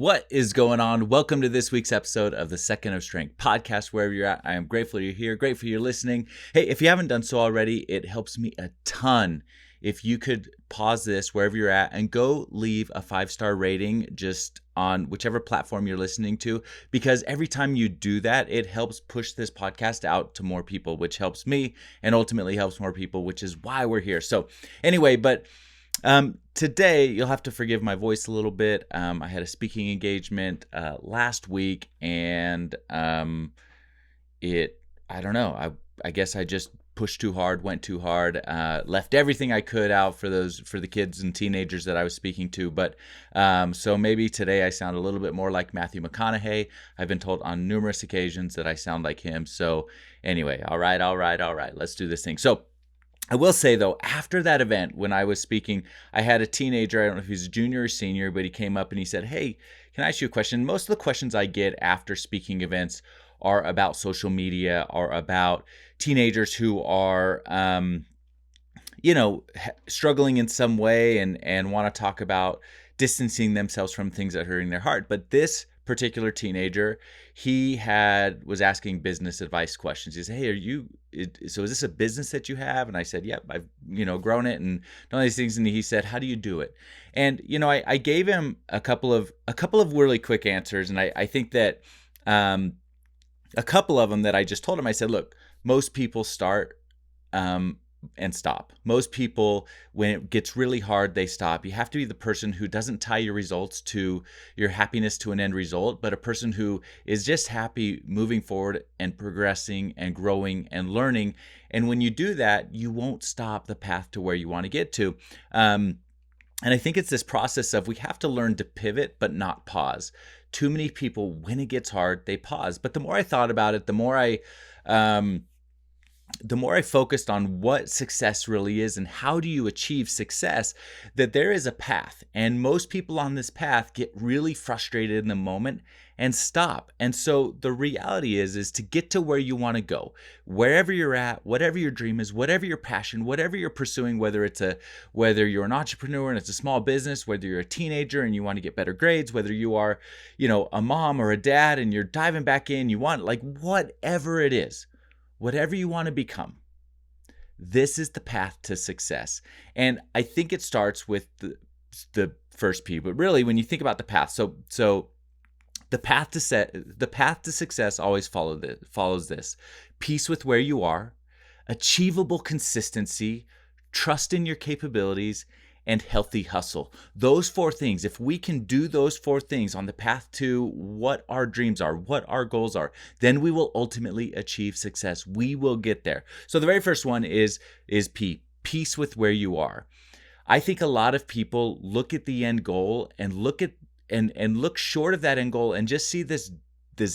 What is going on? Welcome to this week's episode of the Second of Strength podcast. Wherever you're at, I am grateful you're here, grateful you're listening. Hey, if you haven't done so already, it helps me a ton if you could pause this wherever you're at and go leave a 5-star rating just on whichever platform you're listening to, because every time you do that, it helps push this podcast out to more people, which helps me and ultimately helps more people, which is why we're here. So anyway, today, you'll have to forgive my voice a little bit. I had a speaking engagement last week, and I don't know. I guess I just pushed too hard, went too hard, left everything I could out for the kids and teenagers that I was speaking to. But so maybe today I sound a little bit more like Matthew McConaughey. I've been told on numerous occasions that I sound like him. So anyway, all right. Let's do this thing. So I will say, though, after that event, when I was speaking, I had a teenager, I don't know if he's a junior or senior, but he came up and he said, "Hey, can I ask you a question?" Most of the questions I get after speaking events are about social media, or about teenagers who are, struggling in some way and want to talk about distancing themselves from things that are hurting their heart. But this particular teenager, he was asking business advice questions. He said, "Hey, so is this a business that you have?" And I said, "Yep, I've grown it and done all these things." And he said, "How do you do it?" And I gave him a couple of really quick answers, and I think that a couple of them that I just told him, I said, "Look, most people start and stop. Most people, when it gets really hard, they stop. You have to be the person who doesn't tie your results to your happiness to an end result, but a person who is just happy moving forward and progressing and growing and learning. And when you do that, you won't stop the path to where you want to get to." And I think it's this process of we have to learn to pivot, but not pause. Too many people, when it gets hard, they pause. But the more I thought about it, the more I focused on what success really is and how do you achieve success, that there is a path. And most people on this path get really frustrated in the moment and stop. And so the reality is to get to where you want to go, wherever you're at, whatever your dream is, whatever your passion, whatever you're pursuing, whether you're an entrepreneur and it's a small business, whether you're a teenager and you want to get better grades, whether you are, a mom or a dad and you're diving back in, whatever it is. Whatever you want to become, this is the path to success. And I think it starts with the first P, but really when you think about the path, so the path to success always follows this: peace with where you are, achievable consistency, trust in your capabilities, and healthy hustle. Those 4 things, if we can do those 4 things on the path to what our dreams are, what our goals are, then we will ultimately achieve success. We will get there. So the very first one is P, peace with where you are. I think a lot of people look at the end goal and look short of that end goal and just see this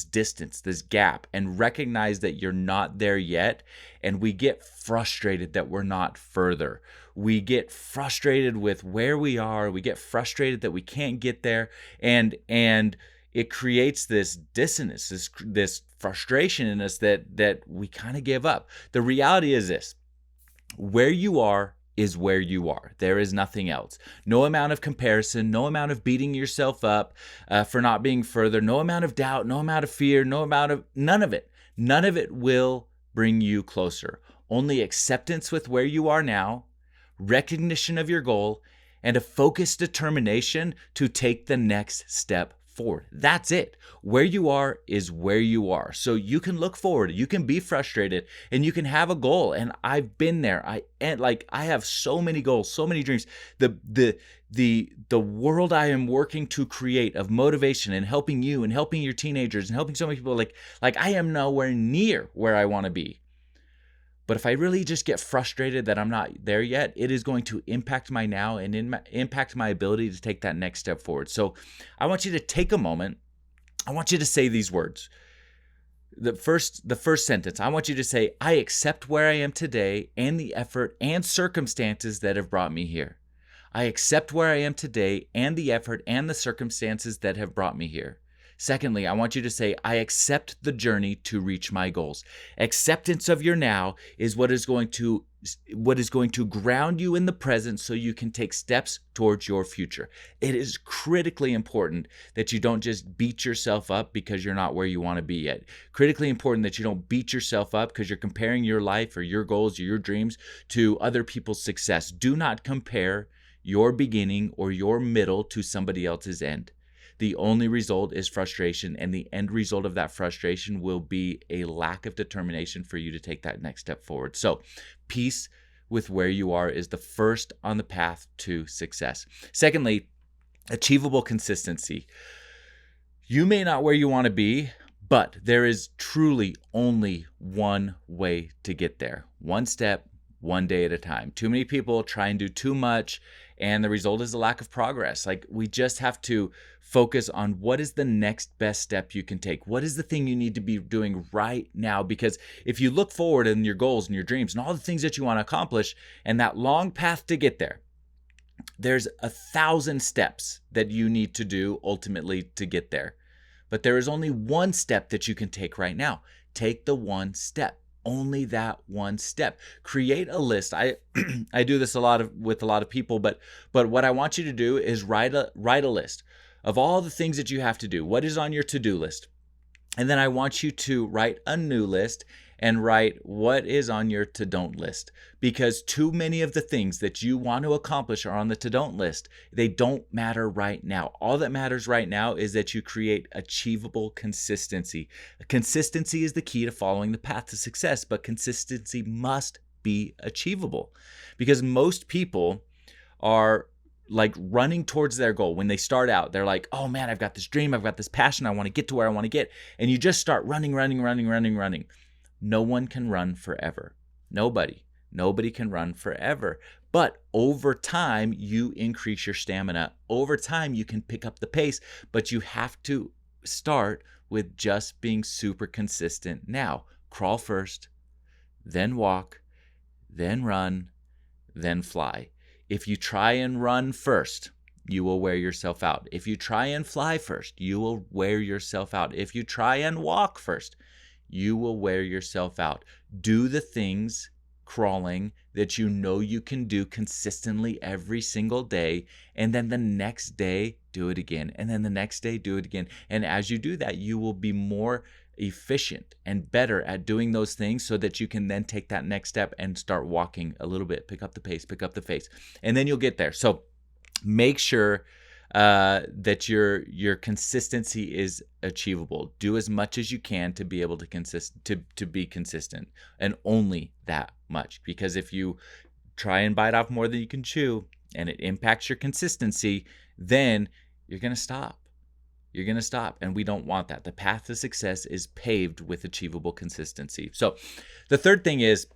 distance, this gap, and recognize that you're not there yet. And we get frustrated that we're not further. We get frustrated with where we are. We get frustrated that we can't get there. And it creates this dissonance, this frustration in us that we kind of give up. The reality is this: where you are is where you are. There is nothing else. No amount of comparison, no amount of beating yourself up for not being further, no amount of doubt, no amount of fear, none of it. None of it will bring you closer. Only acceptance with where you are now, recognition of your goal, and a focused determination to take the next step forward. That's it. Where you are is where you are. So you can look forward, you can be frustrated, and you can have a goal. And I've been there. I have so many goals, so many dreams. The world I am working to create of motivation and helping you and helping your teenagers and helping so many people, like I am nowhere near where I want to be. But if I really just get frustrated that I'm not there yet, it is going to impact my now and impact my ability to take that next step forward. So I want you to take a moment. I want you to say these words. The first sentence, I want you to say, "I accept where I am today and the effort and circumstances that have brought me here. I accept where I am today and the effort and the circumstances that have brought me here." Secondly, I want you to say, I accept the journey to reach my goals. Acceptance of your now is what is going to ground you in the present so you can take steps towards your future. It is critically important that you don't just beat yourself up because you're not where you want to be yet. Critically important that you don't beat yourself up because you're comparing your life or your goals or your dreams to other people's success. Do not compare your beginning or your middle to somebody else's end. The only result is frustration, and the end result of that frustration will be a lack of determination for you to take that next step forward. So, peace with where you are is the first on the path to success. Secondly, achievable consistency. You may not where you want to be, but there is truly only one way to get there. One step, one day at a time. Too many people try and do too much, and the result is a lack of progress. Like, we just have to focus on what is the next best step you can take. What is the thing you need to be doing right now? Because if you look forward in your goals and your dreams and all the things that you want to accomplish and that long path to get there, there's 1,000 steps that you need to do ultimately to get there. But there is only one step that you can take right now. Take the one step. Only that one step. Create a list. I do this with a lot of people, but what I want you to do is write a list of all the things that you have to do. What is on your to-do list? And then I want you to write a new list and write what is on your to-don't list, because too many of the things that you want to accomplish are on the to-don't list. They don't matter right now. All that matters right now is that you create achievable consistency. Consistency is the key to following the path to success, but consistency must be achievable, because most people are like running towards their goal. When they start out, they're like, oh man, I've got this dream, I've got this passion, I want to get to where I want to get. And you just start running. No one can run forever. Nobody can run forever. But over time, you increase your stamina. Over time, you can pick up the pace, but you have to start with just being super consistent now. Crawl first, then walk, then run, then fly. If you try and run first, you will wear yourself out. If you try and fly first, you will wear yourself out. If you try and walk first, you will wear yourself out. Do the things crawling that you know you can do consistently every single day, and then the next day, do it again, and then the next day, do it again. And as you do that, you will be more efficient and better at doing those things so that you can then take that next step and start walking a little bit, pick up the pace, and then you'll get there. So make sure that your consistency is achievable. Do as much as you can to be able to be consistent, and only that much. Because if you try and bite off more than you can chew and it impacts your consistency, then you're going to stop. And we don't want that. The path to success is paved with achievable consistency. So the third thing is,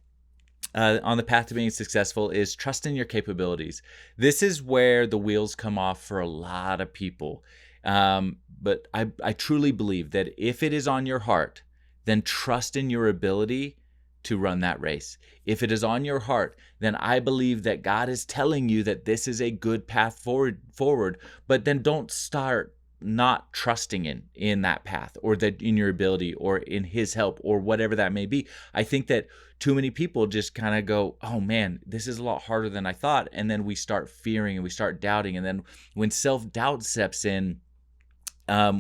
on the path to being successful, is trust in your capabilities. This is where the wheels come off for a lot of people. But I truly believe that if it is on your heart, then trust in your ability to run that race. If it is on your heart, then I believe that God is telling you that this is a good path forward, but then don't start not trusting in that path, or that in your ability, or in his help, or whatever that may be. I think that too many people just kind of go, oh man, this is a lot harder than I thought. And then we start fearing and we start doubting. And then when self-doubt steps in,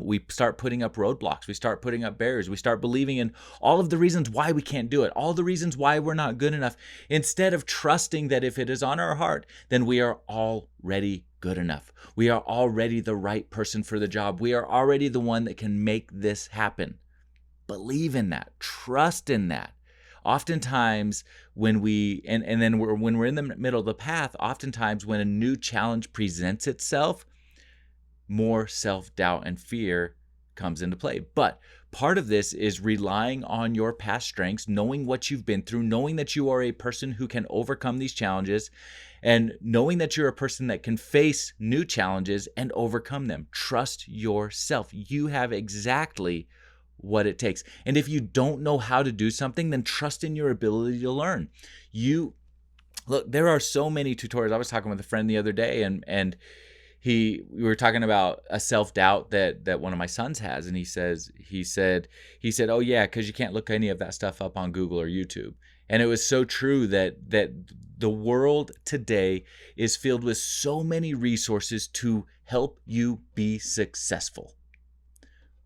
we start putting up roadblocks. We start putting up barriers. We start believing in all of the reasons why we can't do it, all the reasons why we're not good enough, instead of trusting that if it is on our heart, then we are already good enough. We are already the right person for the job. We are already the one that can make this happen. Believe in that. Trust in that. Oftentimes when we're in the middle of the path, oftentimes when a new challenge presents itself, more self-doubt and fear comes into play. But part of this is relying on your past strengths, knowing what you've been through, knowing that you are a person who can overcome these challenges, and knowing that you're a person that can face new challenges and overcome them. Trust yourself. You have exactly what it takes. And if you don't know how to do something, then trust in your ability to learn. Look, there are so many tutorials. I was talking with a friend the other day, and we were talking about a self-doubt that one of my sons has, and he said, "Oh yeah, because you can't look any of that stuff up on Google or YouTube." And it was so true that the world today is filled with so many resources to help you be successful.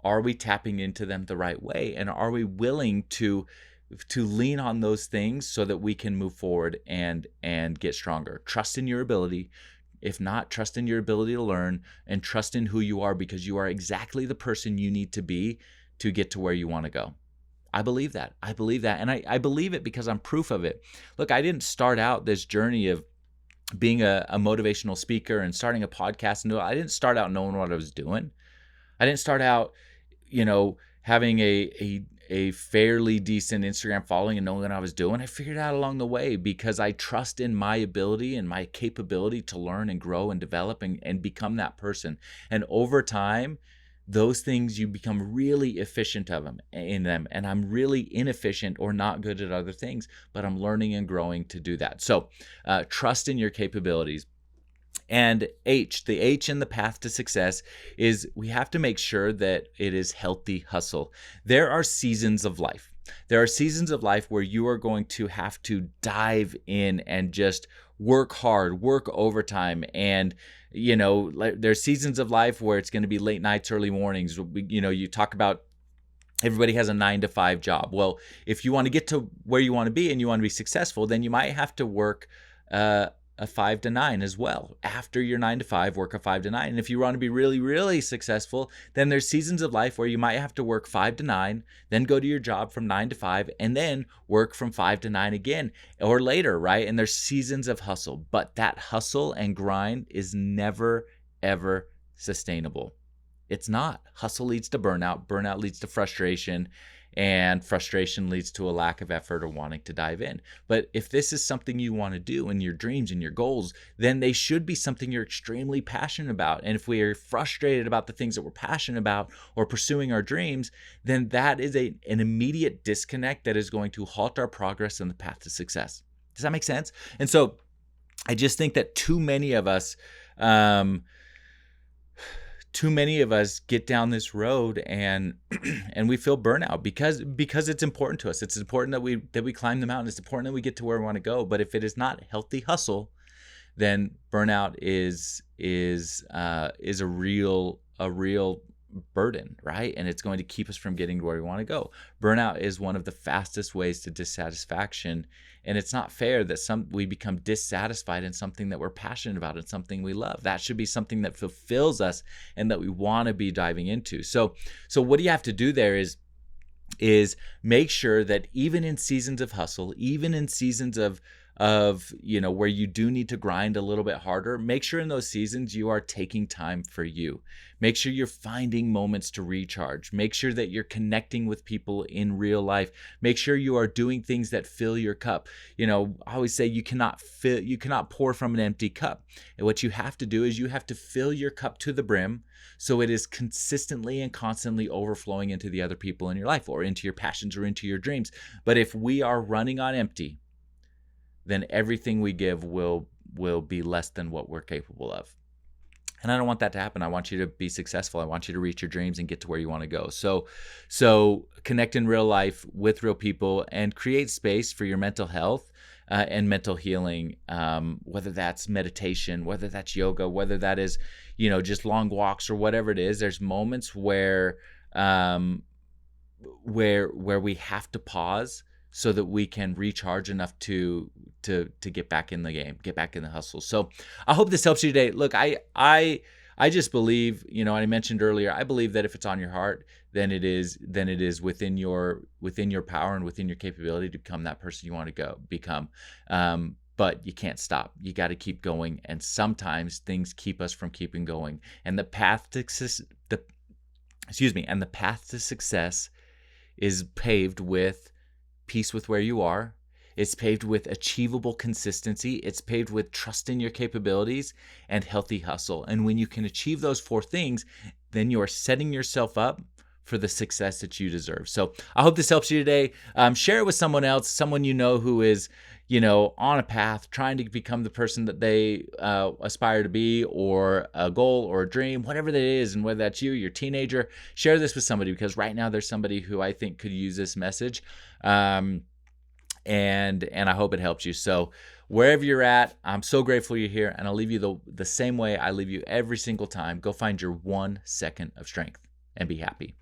Are we tapping into them the right way? And are we willing to lean on those things so that we can move forward and get stronger? Trust in your ability. If not, trust in your ability to learn, and trust in who you are, because you are exactly the person you need to be to get to where you want to go. I believe that. I believe that. And I believe it because I'm proof of it. Look, I didn't start out this journey of being a motivational speaker and starting a podcast. No, I didn't start out knowing what I was doing. I didn't start out, having a fairly decent Instagram following and knowing what I was doing. I figured it out along the way because I trust in my ability and my capability to learn and grow and develop and become that person. And over time, those things, you become really efficient in them. And I'm really inefficient or not good at other things, but I'm learning and growing to do that. So trust in your capabilities. And the H in the path to success is we have to make sure that it is healthy hustle. There are seasons of life. There are seasons of life where you are going to have to dive in and just work hard, work overtime. And, there's seasons of life where it's going to be late nights, early mornings. You talk about everybody has a 9-to-5 job. Well, if you want to get to where you want to be and you want to be successful, then you might have to work a 5 to 9 as well. After your 9 to 5, work a 5 to 9. And if you want to be really, really successful, then there's seasons of life where you might have to work 5 to 9, then go to your job from 9 to 5, and then work from 5 to 9 again or later, right? And there's seasons of hustle, but that hustle and grind is never, ever sustainable. It's not. Hustle leads to burnout. Burnout leads to frustration. And frustration leads to a lack of effort or wanting to dive in. But if this is something you want to do in your dreams and your goals, then they should be something you're extremely passionate about. And if we are frustrated about the things that we're passionate about or pursuing our dreams, then that is an immediate disconnect that is going to halt our progress on the path to success. Does that make sense? And so I just think that too many of us get down this road and and we feel burnout because it's important to us. It's important that we climb the mountain. It's important that we get to where we want to go. But if it is not healthy hustle, then burnout is a real burden, right? And it's going to keep us from getting to where we want to go. Burnout is one of the fastest ways to dissatisfaction. And it's not fair that we become dissatisfied in something that we're passionate about and something we love. That should be something that fulfills us and that we want to be diving into. So what you have to do there is make sure that even in seasons of hustle, even in seasons of where you do need to grind a little bit harder, make sure in those seasons you are taking time for you. Make sure you're finding moments to recharge. Make sure that you're connecting with people in real life. Make sure you are doing things that fill your cup. I always say you cannot pour from an empty cup. And what you have to do is you have to fill your cup to the brim so it is consistently and constantly overflowing into the other people in your life or into your passions or into your dreams. But if we are running on empty, then everything we give will be less than what we're capable of. And I don't want that to happen. I want you to be successful. I want you to reach your dreams and get to where you want to go. So connect in real life with real people and create space for your mental health and mental healing, whether that's meditation, whether that's yoga, whether that is, just long walks or whatever it is. There's moments where we have to pause so that we can recharge enough to get back in the game, get back in the hustle. So I hope this helps you today. Look, I just believe, I mentioned earlier, I believe that if it's on your heart, then it is within your power and within your capability to become that person you want to become. But you can't stop. You got to keep going. And sometimes things keep us from keeping going. And the path to success is paved with peace with where you are. It's paved with achievable consistency. It's paved with trust in your capabilities and healthy hustle. And when you can achieve those 4 things, then you are setting yourself up for the success that you deserve. So I hope this helps you today. Share it with someone else, someone who is, on a path, trying to become the person that they aspire to be, or a goal or a dream, whatever that is, and whether that's you, your teenager, share this with somebody, because right now there's somebody who I think could use this message. And I hope it helps you. So wherever you're at, I'm so grateful you're here, and I'll leave you the same way I leave you every single time. Go find your 1 second of strength and be happy.